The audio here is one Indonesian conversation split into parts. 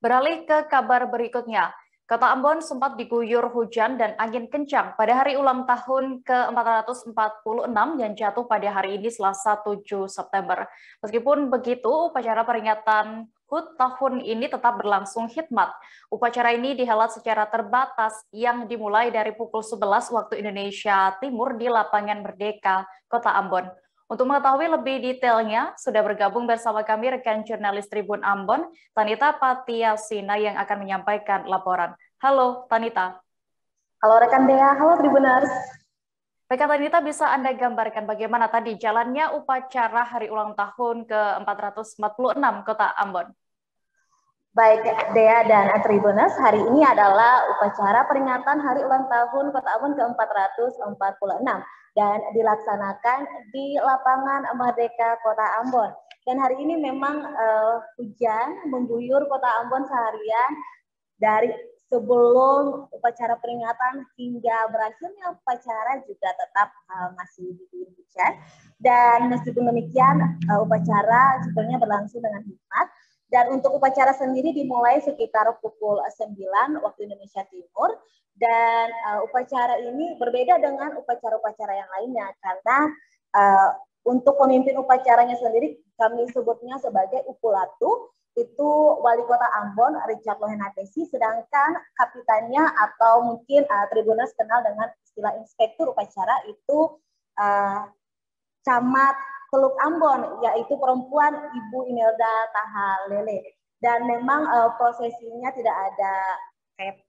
Beralih ke kabar berikutnya, Kota Ambon sempat diguyur hujan dan angin kencang pada hari ulang tahun ke-446 yang jatuh pada hari ini Selasa 7 September. Meskipun begitu, upacara peringatan HUT tahun ini tetap berlangsung khidmat. Upacara ini dihelat secara terbatas yang dimulai dari pukul 11 waktu Indonesia Timur di Lapangan Merdeka, Kota Ambon. Untuk mengetahui lebih detailnya, sudah bergabung bersama kami rekan jurnalis Tribun Ambon, Tanita Patiasina yang akan menyampaikan laporan. Halo, Tanita. Halo rekan Dea, halo Tribuners. Rekan Tanita, bisa Anda gambarkan bagaimana tadi jalannya upacara hari ulang tahun ke-446 Kota Ambon? Baik Dea dan Tribuners, hari ini adalah upacara peringatan hari ulang tahun Kota Ambon ke-446 dan dilaksanakan di Lapangan Merdeka Kota Ambon. Dan hari ini memang hujan mengguyur Kota Ambon seharian dari sebelum upacara peringatan hingga berakhirnya upacara juga tetap masih diguyur hujan. Dan meskipun demikian upacara sebenarnya berlangsung dengan hikmat. Dan untuk upacara sendiri dimulai sekitar pukul 9 waktu Indonesia Timur. Dan upacara ini berbeda dengan upacara-upacara yang lainnya karena untuk pemimpin upacaranya sendiri kami sebutnya sebagai Upulatu, itu Wali Kota Ambon Richard Lohenapesi, sedangkan kapitannya atau mungkin Tribuners kenal dengan istilah inspektur upacara itu Camat Teluk Ambon, yaitu perempuan Ibu Imelda Tahalele. Dan memang prosesinya tidak ada kayak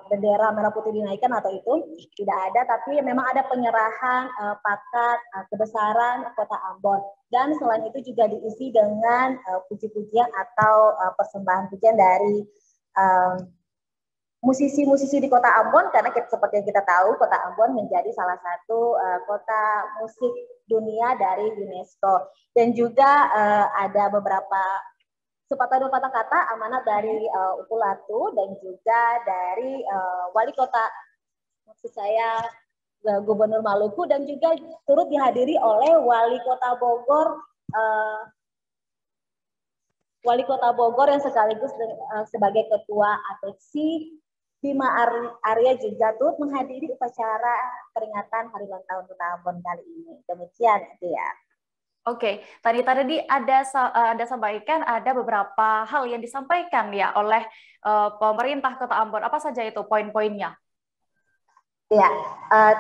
bendera merah putih dinaikkan atau itu tidak ada, tapi memang ada penyerahan pangkat kebesaran Kota Ambon. Dan selain itu juga diisi dengan puji-pujian atau persembahan pujian dari musisi-musisi di Kota Ambon, karena seperti yang kita tahu Kota Ambon menjadi salah satu kota musik dunia dari UNESCO. Dan juga ada beberapa sepatah dua patah kata amanat dari Upulatu dan juga dari Wali Kota, maksud saya Gubernur Maluku, dan juga turut dihadiri oleh Wali Kota Bogor, Wali Kota Bogor yang sekaligus sebagai Ketua APEKSI Bima Arya juga turut menghadiri upacara peringatan Hari Ulang Tahun Kota Ambon kali ini. Demikian ya. Oke, tadi ada sampaikan ada beberapa hal yang disampaikan ya oleh pemerintah Kota Ambon. Apa saja itu poin-poinnya? Ya,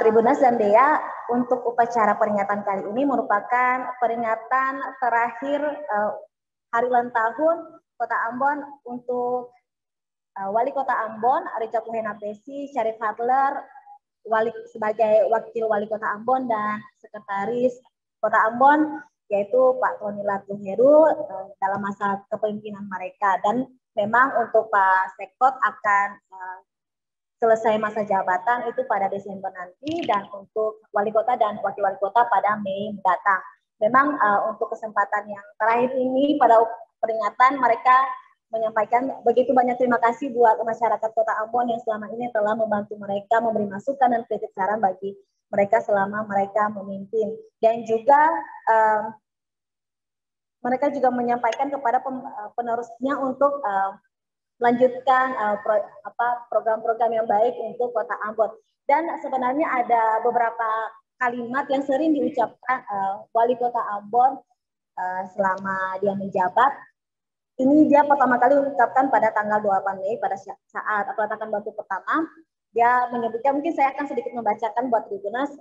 Tribuners dan Dea, untuk upacara peringatan kali ini merupakan peringatan terakhir Hari Ulang Tahun Kota Ambon untuk Wali Kota Ambon, Richard Lohenapesi, Syarif Hadler, sebagai Wakil Wali Kota Ambon dan Sekretaris Kota Ambon, yaitu Pak Tony Latuheru dalam masa kepemimpinan mereka. Dan memang untuk Pak Sekot akan selesai masa jabatan itu pada Desember nanti, dan untuk Wali Kota dan Wakil Wali Kota pada Mei mendatang. Memang untuk kesempatan yang terakhir ini pada peringatan mereka menyampaikan begitu banyak terima kasih buat masyarakat Kota Ambon yang selama ini telah membantu mereka, memberi masukan dan kritik saran bagi mereka selama mereka memimpin. Dan juga mereka juga menyampaikan kepada penerusnya untuk melanjutkan program-program yang baik untuk Kota Ambon. Dan sebenarnya ada beberapa kalimat yang sering diucapkan Wali Kota Ambon selama dia menjabat. Ini dia pertama kali diucapkan pada tanggal 28 Mei pada saat peletakan batu pertama. Dia menyebutkan, mungkin saya akan sedikit membacakan buat Tribuners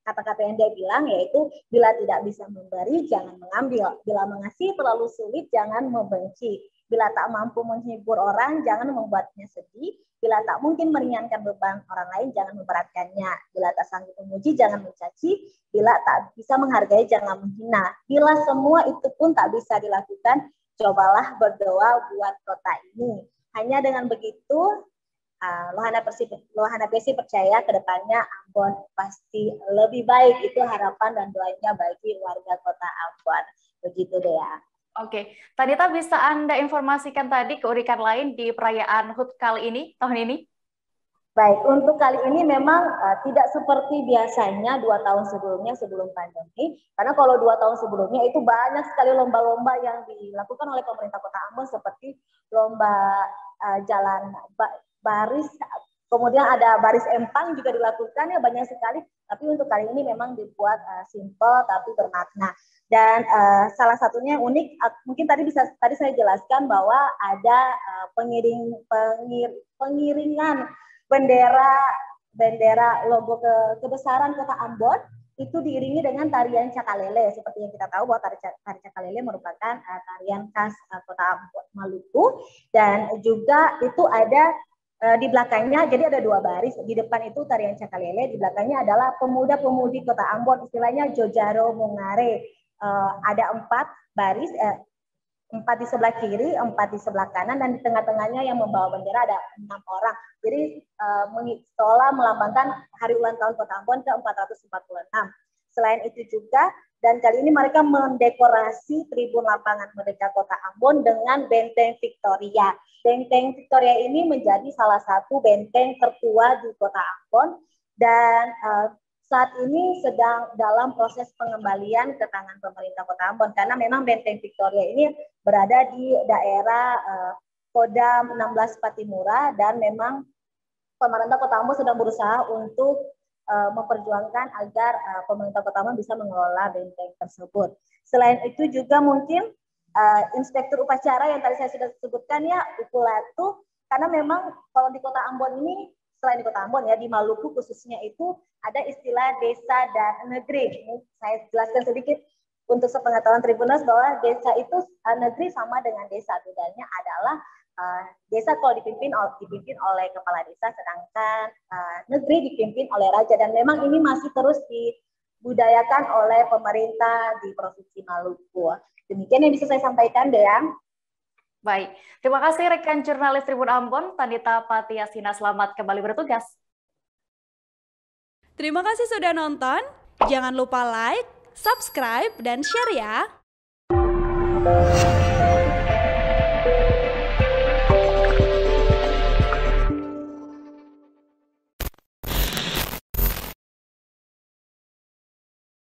kata-kata yang dia bilang, yaitu bila tidak bisa memberi jangan mengambil, bila mengasihi terlalu sulit jangan membenci, bila tak mampu menghibur orang jangan membuatnya sedih, bila tak mungkin meringankan beban orang lain jangan memberatkannya, bila tak sanggup memuji jangan mencaci, bila tak bisa menghargai jangan menghina, bila semua itu pun tak bisa dilakukan cobalah berdoa buat kota ini. Hanya dengan begitu, Lohenapesi percaya ke depannya Ambon pasti lebih baik. Itu harapan dan doanya bagi warga kota Ambon. Begitu deh ya. Oke, Tanita, bisa Anda informasikan tadi keunikan lain di perayaan HUT kali ini, tahun ini? Baik, untuk kali ini memang tidak seperti biasanya 2 tahun sebelumnya sebelum pandemi, karena kalau 2 tahun sebelumnya itu banyak sekali lomba-lomba yang dilakukan oleh pemerintah Kota Ambon seperti lomba jalan baris, kemudian ada baris empang juga dilakukan ya, banyak sekali. Tapi untuk kali ini memang dibuat simple tapi bermakna. Dan salah satunya unik, mungkin tadi saya jelaskan bahwa ada pengiringan bendera logo kebesaran Kota Ambon itu diiringi dengan tarian cakalele. Seperti yang kita tahu bahwa tari cakalele merupakan tarian khas Kota Ambon, Maluku, dan juga itu ada di belakangnya, jadi ada 2 baris. Di depan itu tarian cakalele, di belakangnya adalah pemuda-pemudi Kota Ambon, istilahnya Jojaro Mungare. Ada 4 baris, 4 di sebelah kiri, 4 di sebelah kanan, dan di tengah-tengahnya yang membawa bendera ada 6 orang. Jadi seolah melambangkan hari ulang tahun Kota Ambon ke-446. Selain itu juga, dan kali ini mereka mendekorasi tribun lapangan Merdeka Kota Ambon dengan benteng Victoria. Benteng Victoria ini menjadi salah satu benteng tertua di Kota Ambon, dan saat ini sedang dalam proses pengembalian ke tangan pemerintah Kota Ambon, karena memang benteng Victoria ini berada di daerah Kodam 16 Patimura, dan memang pemerintah Kota Ambon sedang berusaha untuk memperjuangkan agar pemerintah Kota Ambon bisa mengelola benteng tersebut. Selain itu juga mungkin inspektur upacara yang tadi saya sudah sebutkan ya, Upulatu, karena memang kalau di Kota Ambon ini, selain di Kota Ambon ya, di Maluku khususnya itu ada istilah desa dan negeri. Ini saya jelaskan sedikit untuk sepengetahuan Tribuners bahwa desa itu negeri sama dengan desa. Bedanya adalah desa kalau dipimpin oleh kepala desa, sedangkan negeri dipimpin oleh raja, dan memang ini masih terus dibudayakan oleh pemerintah di Provinsi Maluku. Demikian yang bisa saya sampaikan, Dea. Baik, terima kasih rekan jurnalis Tribun Ambon, Tanita Patiasina. Selamat kembali bertugas. Terima kasih sudah nonton. Jangan lupa like, subscribe, dan share ya.